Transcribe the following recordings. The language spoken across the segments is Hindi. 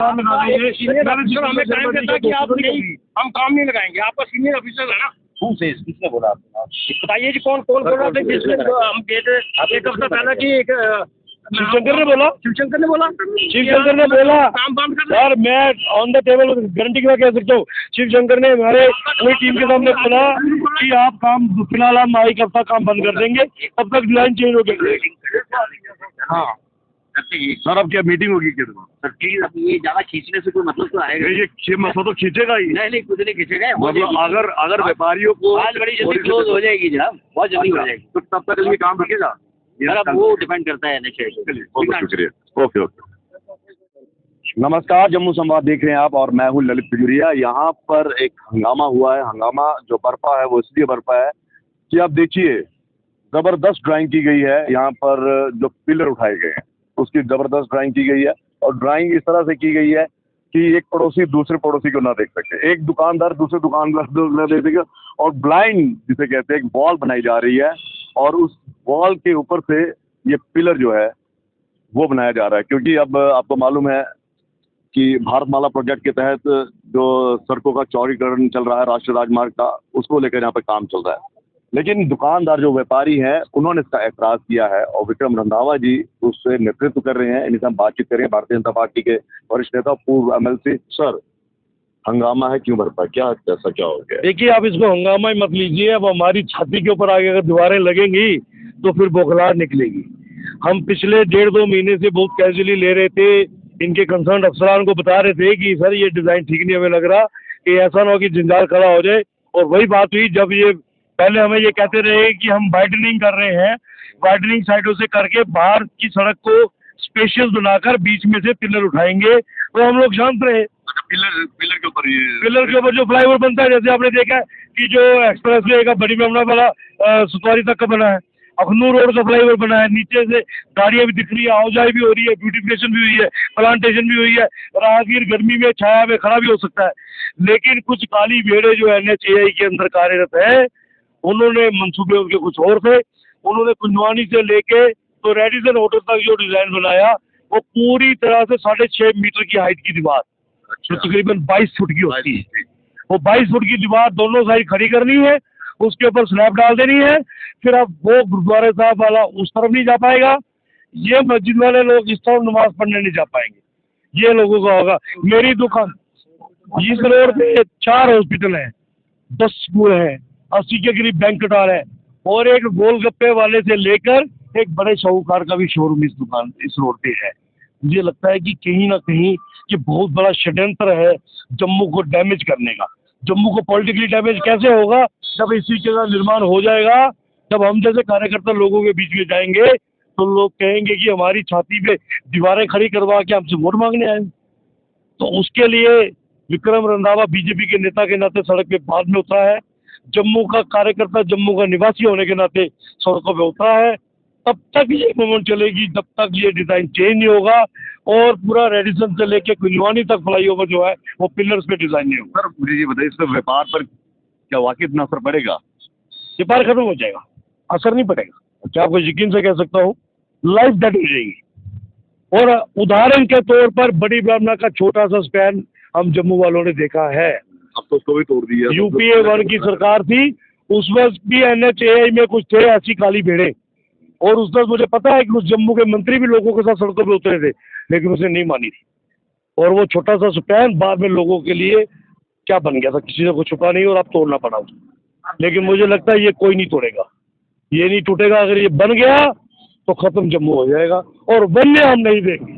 काम लगा देंगे। हमें टाइम देता कि आप नहीं, हम काम नहीं लगाएंगे। आपका सीनियर ऑफिसर है ना। किसने बोला आपको? बताइए जी कौन बोल रहा था? जिसने हम गए थे एक हफ्ता पहले कि एक शिवशंकर ने बोला। शिवशंकर ने बोला काम बंद कर। यार मैं ऑन द टेबल गारंटी के साथ कह सकता हूँ, शिवशंकर ने हमारे पूरी टीम के सामने बोला कि आप काम फिलहाल हम एक हफ्ता काम बंद कर देंगे, तब तक डिजाइन चेंज हो गया। हाँ सर अब क्या मीटिंग होगी क्या? सर प्लीज अब ये ज्यादा खींचने से कोई मतलब तो आएगा? ये मसला तो खींचेगा ही। नहीं कुछ नहीं खींचेगा। मतलब अगर व्यापारियों को आज बड़ी जल्दी क्लोज हो जाएगी जनाब, बहुत जल्दी हो जाएगी। तो तब तक ये काम रुकेगा? सर अब वो डिपेंड करता है नेक्स्ट। बहुत शुक्रिया। ओके। नमस्कार, जम्मू संवाद देख रहे हैं आप और मैं हूँ ललित खजुरिया। यहाँ पर एक हंगामा हुआ है। हंगामा जो बरपा है वो इसलिए बरपा है कि आप देखिए जबरदस्त ड्राइंग की गई है। यहाँ पर जो पिलर उठाए गए हैं उसकी जबरदस्त ड्राइंग की गई है और ड्राइंग इस तरह से की गई है कि एक पड़ोसी दूसरे पड़ोसी को ना देख सके, एक दुकानदार दूसरे दुकानदार ना देख सके। और ब्लाइंड जिसे कहते हैं एक वॉल बनाई जा रही है और उस वॉल के ऊपर से ये पिलर जो है वो बनाया जा रहा है। क्योंकि अब आपको मालूम है कि भारतमाला प्रोजेक्ट के तहत जो सड़कों का चौड़ीकरण चल रहा है राष्ट्रीय राजमार्ग का, उसको लेकर यहाँ पे काम चल रहा है। लेकिन दुकानदार जो व्यापारी हैं उन्होंने इसका एतराज़ किया है और विक्रम रंधावा जी उससे नेतृत्व कर रहे हैं। इनसे हम बातचीत करें। भारतीय जनता पार्टी के वरिष्ठ नेता पूर्व MLC। सर हंगामा है, क्यों बरपा, क्या ऐसा क्या हो गया? देखिए आप इसको हंगामा ही मत लीजिए। अब हमारी छाती के ऊपर आगे अगर दीवारें लगेंगी तो फिर बौखलाहट निकलेगी। हम पिछले 1.5-2 महीने से बहुत कैजुअली ले रहे थे, इनके कंसर्न अफसरान को बता रहे थे कि सर ये डिज़ाइन ठीक नहीं हमें लग रहा, कि ऐसा ना हो कि जंजाल खड़ा हो जाए। और वही बात हुई जब ये पहले हमें ये कहते रहे कि हम वाइडनिंग कर रहे हैं, वाइडनिंग साइडों से करके बाहर की सड़क को स्पेशियस बनाकर बीच में से पिलर उठाएंगे, तो हम लोग शांत रहे। पिलर के ऊपर जो फ्लाईओवर बनता है, जैसे आपने देखा है कि जो एक्सप्रेस वे का बड़ी मेमना वाला सुतवारी तक का बना है, अखनूर रोड का फ्लाईओवर बना है, नीचे से गाड़ियां भी दिख रही है, आवाजाही भी हो रही है, ब्यूटिफिकेशन भी हुई है, प्लांटेशन भी हुई है, राहगीर गर्मी में छाया में खड़ा भी हो सकता है। लेकिन कुछ काली भेड़े जो NHAI के अंदर कार्यरत है, उन्होंने मंसूबे उनके कुछ और थे। उन्होंने कुंजवानी से लेके तो रेडिसन होटल तक जो डिजाइन बनाया वो पूरी तरह से 6.5 मीटर की हाइट की दीवार, जो तकरीबन 22 फुट की होती है, वो 22 फुट की दीवार दोनों साइड खड़ी करनी है, उसके ऊपर स्लैब डाल देनी है। फिर अब वो गुरुद्वारे साहब वाला उस तरफ नहीं जा पाएगा, ये मस्जिद वाले लोग इस तरफ नमाज पढ़ने नहीं जा पाएंगे, ये लोगों का होगा। मेरी दुकान इस रोड पे 4 हॉस्पिटल है, 10 स्कूल है, 80 के करीब बैंक्वेट हॉल है और एक गोलगप्पे वाले से लेकर एक बड़े शाहूकार का भी शोरूम इस रोड पे है। मुझे लगता है कि कहीं ना कहीं ये बहुत बड़ा षड्यंत्र है जम्मू को डैमेज करने का। जम्मू को पॉलिटिकली डैमेज कैसे होगा? जब इस चीज का निर्माण हो जाएगा, जब हम जैसे कार्यकर्ता लोगों के बीच में जाएंगे तो लोग कहेंगे कि हमारी छाती पे दीवारें खड़ी करवा के हमसे वोट मांगने आए। तो उसके लिए विक्रम रंधावा बीजेपी के नेता के नाते सड़क पे बाद में उतरा है, जम्मू का कार्यकर्ता, जम्मू का निवासी होने के नाते सड़कों पे उतरा है। तब तक ये मूवमेंट चलेगी जब तक ये डिजाइन चेंज नहीं होगा और पूरा रेडिसन से लेके कुंजवानी तक फ्लाईओवर जो है वो पिलर्स पे डिजाइन नहीं होगा। सर मुझे ये बताइए, इससे व्यापार पर क्या वाकई इतना असर पड़ेगा? व्यापार खत्म हो जाएगा, असर नहीं पड़ेगा। क्या आपको यकीन से कह सकता हूँ, लाइफ डेड हो जाएगी। और उदाहरण के तौर पर बड़ी ब्राह्मणा का छोटा सा स्पैन हम जम्मू वालों ने देखा है। अब तो उसको भी तोड़ दिया। UPA 1 की सरकार थी, उस वक्त भी NHAI में कुछ थे ऐसी काली भेड़े, और उस वक्त मुझे पता है कि उस जम्मू के मंत्री भी लोगों के साथ सड़कों पे उतरे थे, लेकिन उसने नहीं मानी थी। और वो छोटा सा स्पैन बाद में लोगों के लिए क्या बन गया था, किसी से कुछ छुपा नहीं और अब तोड़ना पड़ा उसको। लेकिन मुझे लगता है ये कोई नहीं तोड़ेगा, ये नहीं टूटेगा। अगर ये बन गया तो खत्म जम्मू हो जाएगा और बनने हम नहीं देंगे।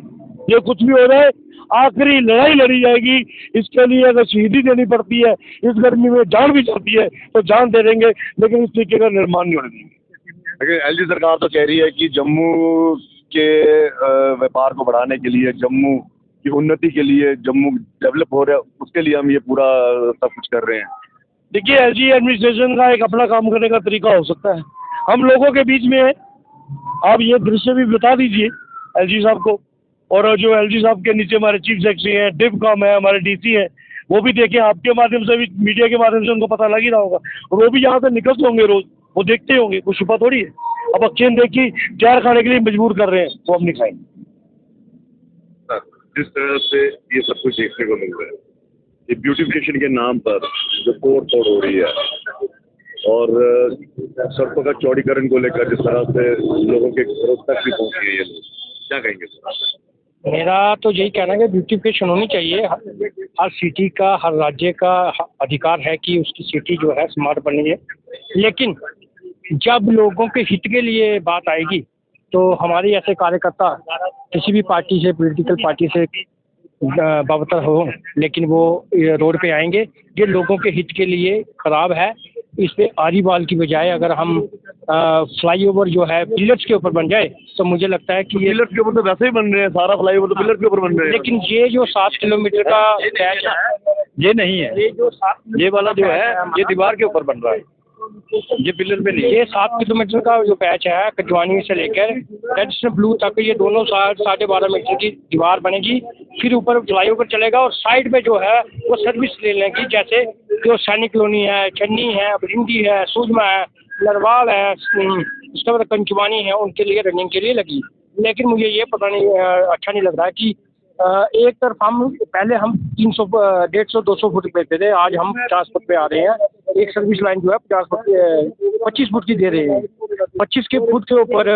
ये कुछ भी हो जाए, आखिरी लड़ाई लड़ी जाएगी। इसके लिए अगर शहीदी देनी पड़ती है, इस गर्मी में जान भी जाती है तो जान दे देंगे, लेकिन इस तरीके का निर्माण नहीं होने देंगे। LG सरकार तो कह रही है कि जम्मू के व्यापार को बढ़ाने के लिए, जम्मू की उन्नति के लिए, जम्मू डेवलप हो रहा है उसके लिए हम ये पूरा सब कुछ कर रहे हैं। देखिए LG एडमिनिस्ट्रेशन का एक अपना काम करने का तरीका हो सकता है, हम लोगों के बीच में है। आप ये दृश्य भी बता दीजिए LG साहब को, और जो LG साहब के नीचे हमारे चीफ सेक्रेटरी हैं, डिवकॉम है, हमारे DC हैं, वो भी देखें। आपके माध्यम से भी, मीडिया के माध्यम से उनको पता लग ही रहा होगा, और वो भी यहाँ से निकलते होंगे रोज, वो देखते होंगे, कुछ छुपा थोड़ी है। अब अक्सर देखिए जहर खाने के लिए मजबूर कर रहे हैं, वो हम नहीं खाएंगे। जिस तरह से ये सब कुछ देखने को मिल रहा है, ये ब्यूटिफिकेशन के नाम पर जो तोड़ फोड़ हो रही है और सड़कों का चौड़ीकरण को लेकर जिस तरह से लोगों के घरों तक भी पहुंच गए ये लोग, क्या कहेंगे सर? मेरा तो यही कहना है कि ब्यूटिफिकेशन होनी चाहिए। हर सिटी का, हर राज्य का अधिकार है कि उसकी सिटी जो है स्मार्ट बनी है, लेकिन जब लोगों के हित के लिए बात आएगी तो हमारे ऐसे कार्यकर्ता किसी भी पार्टी से, पॉलिटिकल पार्टी से बाबतर हो, लेकिन वो रोड पे आएंगे। ये लोगों के हित के लिए खराब है। इस पे आरीवाल की बजाय अगर हम फ्लाईओवर जो है पिलर्स के ऊपर बन जाए तो मुझे लगता है कि ये पिलर के ऊपर तो वैसे ही बन रहे हैं, सारा फ्लाईओवर तो पिलर के ऊपर बन रहे हैं। लेकिन ये जो 7 किलोमीटर का पैच है, ये नहीं है, ये जो 7 ये वाला जो है ये दीवार के ऊपर बन रहा है, ये पिलर पे नहीं है। ये 7 किलोमीटर का जो पैच है कटवानी से लेकर रेड से ब्लू तक, ये दोनों 12.5 मीटर की दीवार बनेगी। फिर ऊपर फ्लाईओवर चलेगा और साइड में जो है वो सर्विस ले लेंगी, जैसे जो सैनिक कॉलोनी है, चन्नी है, भिंडी है, सूजमा है, नरवाल है, उसके बाद कंचवानी है, उनके लिए रनिंग के लिए लगी। लेकिन मुझे ये पता नहीं, अच्छा नहीं लग रहा है कि एक तरफ हम पहले हम 300 150 200 फुट पे थे, आज हम 50 फुट पे आ रहे हैं। एक सर्विस लाइन जो है 25 फुट की दे रहे हैं। 25 के फुट के ऊपर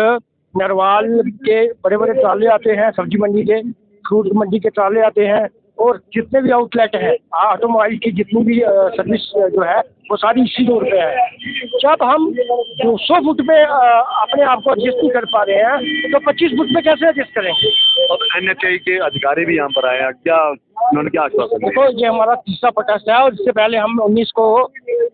नरवाल के बड़े बड़े ट्राले आते हैं, सब्जी मंडी के, फ्रूट मंडी के ट्राले आते हैं, और जितने भी आउटलेट हैं ऑटोमोबाइल की, जितनी भी सर्विस जो है वो सारी इसी रोड पे है। जब हम 200 फुट पे अपने आप को एडजस्ट नहीं कर पा रहे हैं तो 25 फुट पे कैसे एडजस्ट करेंगे? और NHAI के अधिकारी भी यहाँ पर आए हैं, क्या उन्होंने क्या आश्वासन दिया? देखो, ये हमारा तीसरा प्रोटेस्ट है और इससे पहले हम 19 को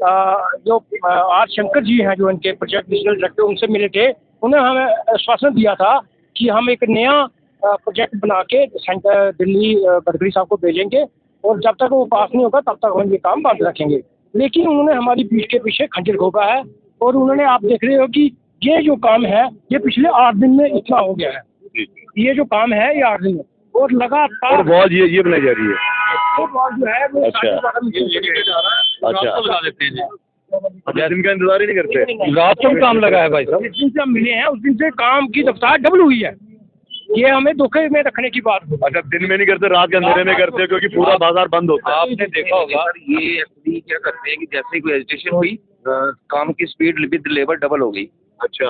जो आर शंकर जी हैं, जो इनके प्रोजेक्ट डिविजनल डायरेक्टर, उनसे मिले थे। उन्होंने हमें आश्वासन दिया था कि हम एक नया प्रोजेक्ट बना के सेंटर दिल्ली गडकरी साहब को भेजेंगे और जब तक वो पास नहीं होगा तब तक हम ये काम बंद रखेंगे। लेकिन उन्होंने हमारी पीठ के पीछे खंजर घोंपा है और उन्होंने, आप देख रहे हो कि ये जो काम है ये पिछले 8 दिन में इतना हो गया है। ये जो काम है ये 8 दिन में, और लगातार और वॉल ये बनाई जा रही है। वो वॉल जो है वो अच्छा। 12.5 अच्छा, दिन का इंतजार ही नहीं करते। रात को भी काम लगा है भाई साहब। जिस दिन से हम मिले हैं उस दिन से काम की रफ्तार डबल हुई है। ये हमें धोखे में रखने की बात है। अच्छा, दिन में नहीं करते, रात के अंधेरे में करते हो, क्योंकि पूरा बाजार बंद होता है। आपने देखा होगा ये एक्चुअली क्या करते हैं कि जैसे ही कोई एजिटेशन हुई, काम की स्पीड विद लेबर डबल हो गई। अच्छा,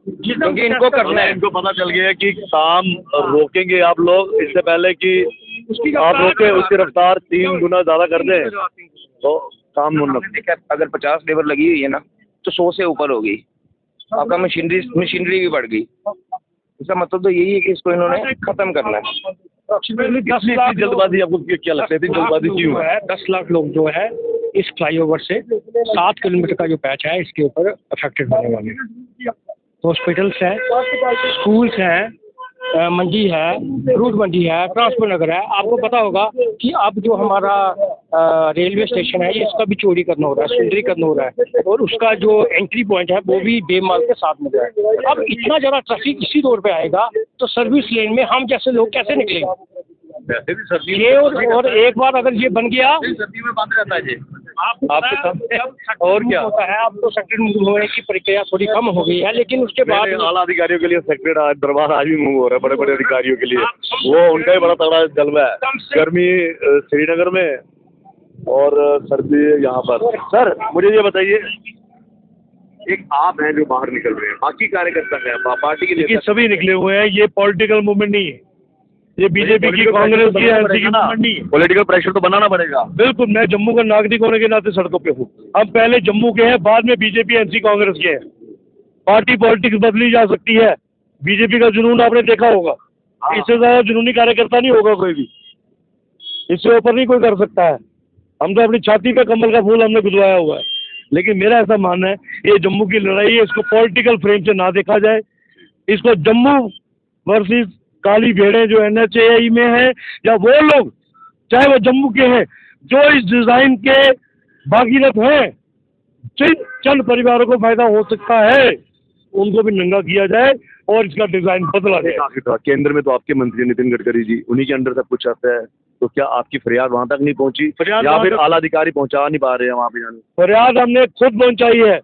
क्योंकि इनको करना है। इनको पता चल गया कि काम रोकेंगे आप लोग, इससे पहले कि आप रोके उसकी रफ्तार 3 गुना ज्यादा कर दें तो काम होना। देखा, अगर 50 लेबर लगी हुई है ना तो 100 से ऊपर हो गई। आपका मशीनरी भी बढ़ गई। इसका मतलब तो यही है कि इसको इन्होंने खत्म करना है। अप्रोक्सीमेटली 10 इतनी लाख जल्दबाजी आपको क्या लगता है? इतनी जल्दबाजी क्यों है? 10 लाख लोग जो है इस फ्लाईओवर से 7 किलोमीटर का जो पैच है इसके ऊपर अफेक्टेड होने वाले हैं। हॉस्पिटल्स हैं, स्कूल्स हैं, मंडी है, फ्रूट मंडी है, ट्रांसपोर्ट नगर है। आपको पता होगा कि अब जो हमारा रेलवे स्टेशन है इसका भी चोरी करना हो रहा है, सुंदरीकरण हो रहा है, और उसका जो एंट्री पॉइंट है वो भी बेमाल के साथ में है। अब इतना ज़्यादा ट्रैफिक इसी रोड पे आएगा तो सर्विस लेन में हम जैसे लोग कैसे निकलेंगे? वैसे भी सर्दी ये और एक बार अगर ये बन गया, सर्दी में बंद रहता है जी। आपके साथ और क्या होता है, अब तो सेक्टर मूव होने की प्रक्रिया थोड़ी कम हो गई है, लेकिन उसके बाद आला अधिकारियों के लिए सेक्रेटरी दरबार आज भी मूव हो रहा है, बड़े बड़े अधिकारियों के लिए। वो उनका ही बड़ा तगड़ा जलवा है। गर्मी श्रीनगर में और सर्दी यहाँ पर। सर मुझे ये बताइए, एक आप हैं जो बाहर निकल रहे हैं, बाकी कार्यकर्ता हैं पार्टी के लिए सभी निकले हुए हैं। ये पॉलिटिकल मूवमेंट नहीं है, ये बीजेपी की, कांग्रेस की, एनसी की मूवमेंट नहीं है। पॉलिटिकल प्रेशर तो बनाना पड़ेगा। बिल्कुल, मैं जम्मू का नागरिक होने के नाते सड़कों पे हूँ। हम पहले जम्मू के हैं, बाद में बीजेपी, एनसी, कांग्रेस के हैं। पार्टी पॉलिटिक्स बदली जा सकती है। बीजेपी का जुनून आपने देखा होगा, इससे ज्यादा जुनूनी कार्यकर्ता नहीं होगा कोई भी, इससे ऊपर नहीं कोई कर सकता है। हम तो अपनी छाती पे कमल का फूल हमने गुदवाया हुआ है। लेकिन मेरा ऐसा मानना है, ये जम्मू की लड़ाई है, इसको पॉलिटिकल फ्रेम से ना देखा जाए। इसको जम्मू वर्सेस काली भेड़ें जो NHAI में है, या वो लोग चाहे वो जम्मू के हैं जो इस डिजाइन के भागीरथ हैं, जिन चंद परिवारों को फायदा हो सकता है उनको भी नंगा किया जाए और इसका डिजाइन बदला जाए। केंद्र में तो आपके मंत्री नितिन गडकरी जी, उन्हीं के अंडर सब कुछ आता है, तो क्या आपकी फरियाद वहां तक नहीं पहुंची, या फिर आला अधिकारी पहुंचा नहीं पा रहे हैं वहां पे जाने? फरियाद हमने खुद पहुंचाई है,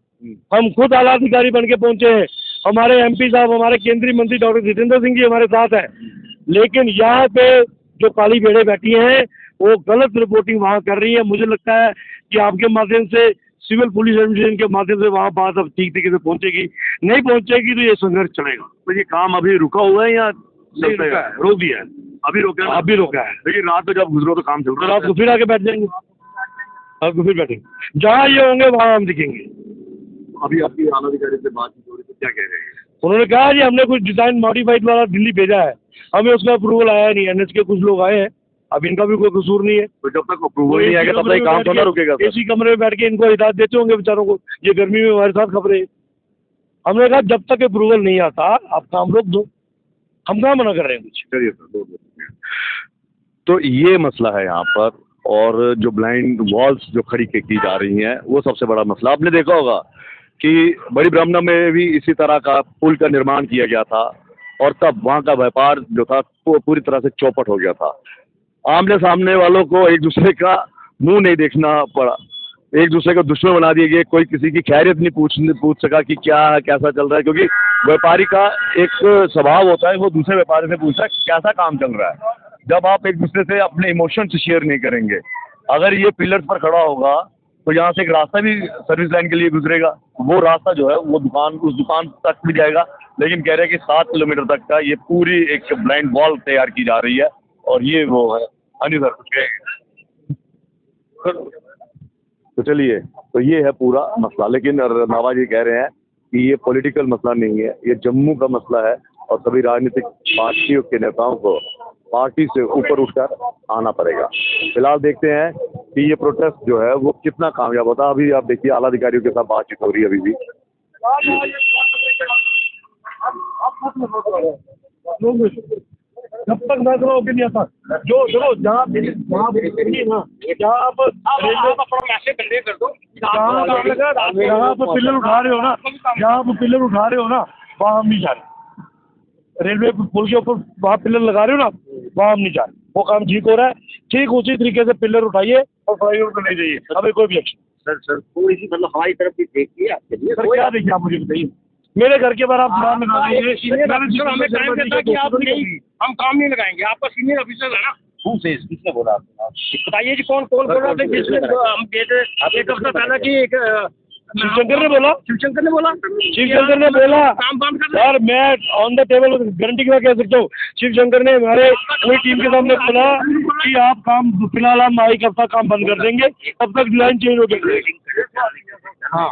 हम खुद आला अधिकारी बन के पहुंचे हैं। हमारे MP साहब, हमारे केंद्रीय मंत्री डॉक्टर जितेंद्र सिंह जी हमारे साथ हैं। लेकिन यहाँ पे जो काली भेड़े बैठी हैं वो गलत रिपोर्टिंग वहाँ कर रही है। मुझे लगता है कि आपके माध्यम से, सिविल पुलिस एडमिनिस्ट्रेशन के माध्यम से वहाँ बात अब ठीक तरीके से पहुँचेगी। नहीं पहुँचेगी तो ये संघर्ष चलेगा। तो ये काम अभी रुका हुआ है या नहीं रुका है, रोक दिया है, अभी रोका है? अभी रोका है। लेकिन रात में जब गुजरो तो काम चल तो रहा है। रात को फिर आके बैठ जाएंगे, रात को फिर बैठेंगे। जहाँ ये होंगे वहाँ हम दिखेंगे। अभी आपकी आलाधिकारी से बातचीत हो रही थी, क्या कह रहे हैं? उन्होंने कहा जी हमने कुछ डिजाइन मॉडिफाइड वाला दिल्ली भेजा है, हमें उसका अप्रूवल आया नहीं। एनएच के कुछ लोग आए हैं, अब इनका भी कोई कसूर नहीं है। तो जब तक अप्रूवल नहीं आएगा तब तक काम थोड़ा रुकेगा सर। एसी कमरे में बैठ के इनको हिदायत देते होंगे बेचारों को, ये गर्मी में हमारे साथ खबरें। हमने कहा जब तक अप्रूवल नहीं आता आप काम रोक दो, हम कहाँ मना कर रहे हैं कुछ। चलिए सर, बहुत तो ये मसला है यहाँ पर। और जो ब्लाइंड वॉल्स जो खड़ी की जा रही हैं वो सबसे बड़ा मसला। आपने देखा होगा कि बड़ी ब्रह्मण्डा में भी इसी तरह का पुल का निर्माण किया गया था और तब वहाँ का व्यापार जो था वो पूरी तरह से चौपट हो गया था। आमने सामने वालों को एक दूसरे का मुंह नहीं देखना पड़ा, एक दूसरे को दुश्मन बना दिए गए। कोई किसी की खैरियत नहीं पूछ सका कि क्या है, कैसा चल रहा है, क्योंकि व्यापारी का एक स्वभाव होता है वो दूसरे व्यापारी से पूछता है कैसा काम चल रहा है। जब आप एक दूसरे से अपने इमोशन शेयर नहीं करेंगे, अगर ये पिलर्स पर खड़ा होगा तो यहाँ से एक रास्ता भी सर्विस लाइन के लिए गुजरेगा, वो रास्ता जो है वो उस दुकान तक भी जाएगा। लेकिन कह रहे हैं कि 7 किलोमीटर तक का ये पूरी एक ब्लाइंड वॉल तैयार की जा रही है और ये वो है। हाँ जी सर, कुछ कहेंगे? तो चलिए, तो ये है पूरा मसला। लेकिन नवाज ये कह रहे हैं कि ये पॉलिटिकल मसला नहीं है, ये जम्मू का मसला है और सभी राजनीतिक पार्टियों के नेताओं को पार्टी से ऊपर उठकर आना पड़ेगा। फिलहाल देखते हैं कि ये प्रोटेस्ट जो है वो कितना कामयाब होता है। अभी आप देखिए आला अधिकारियों के साथ बातचीत हो रही है अभी भी। जब तक फैसला होके नहीं आता, जो देखो जहाँ आप अपना मैसेज कन्वे कर दो। जहाँ आप पिलर उठा रहे हो ना, जहाँ आप पिलर उठा रहे हो ना, वहाँ हम नहीं जा रहे। रेलवे पुल के ऊपर वहाँ पिलर लगा रहे हो ना, वहाँ हम नहीं जा रहे। वो काम ठीक हो रहा है, ठीक उसी तरीके से पिलर उठाइए और फ्लाईओवर को ले जाइए, हमें कोई ऑब्जेक्शन। सर कोई सी मतलब हमारी तरफ भी देखिए आपके लिए। सर क्या देखिए आप मुझे बताइए, मेरे घर के बाहर आप दुकान लगा दीजिए। हमें टाइम देता कि आप नहीं, हम काम नहीं लगाएंगे। आपका सीनियर ऑफिसर है ना, किसने बोला आपको? बताइए जी कौन बोल रहा था? जिसने हम एक हफ्ता पहले की एक शिवशंकर ने बोला, शिवशंकर ने बोला, शिवशंकर ने बोला। काम बंद कर सर मैं ऑन द टेबल गारंटी के साथ कह सकता हूँ, शिवशंकर ने हमारे पूरी टीम के सामने बोला कि आप काम फिलहाल हम एक हफ्ता काम बंद कर देंगे, तब तक लाइन चेंज हो गई। हाँ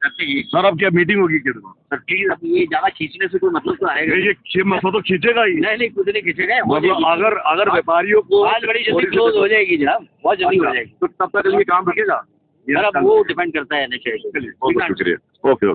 सर, अब क्या मीटिंग होगी क्या? सर प्लीज अब ये ज्यादा खींचने से कोई मतलब तो आएगा? ये मसला तो खींचेगा ही। नहीं कुछ नहीं खींचेगा। मतलब अगर व्यापारियों को आज बड़ी जल्दी क्लोज हो जाएगी जनाब, बहुत जल्दी हो जाएगी। तो तब तक ये काम रखेगा सर अब वो डिपेंड करता है। चलिए, बहुत शुक्रिया। ओके।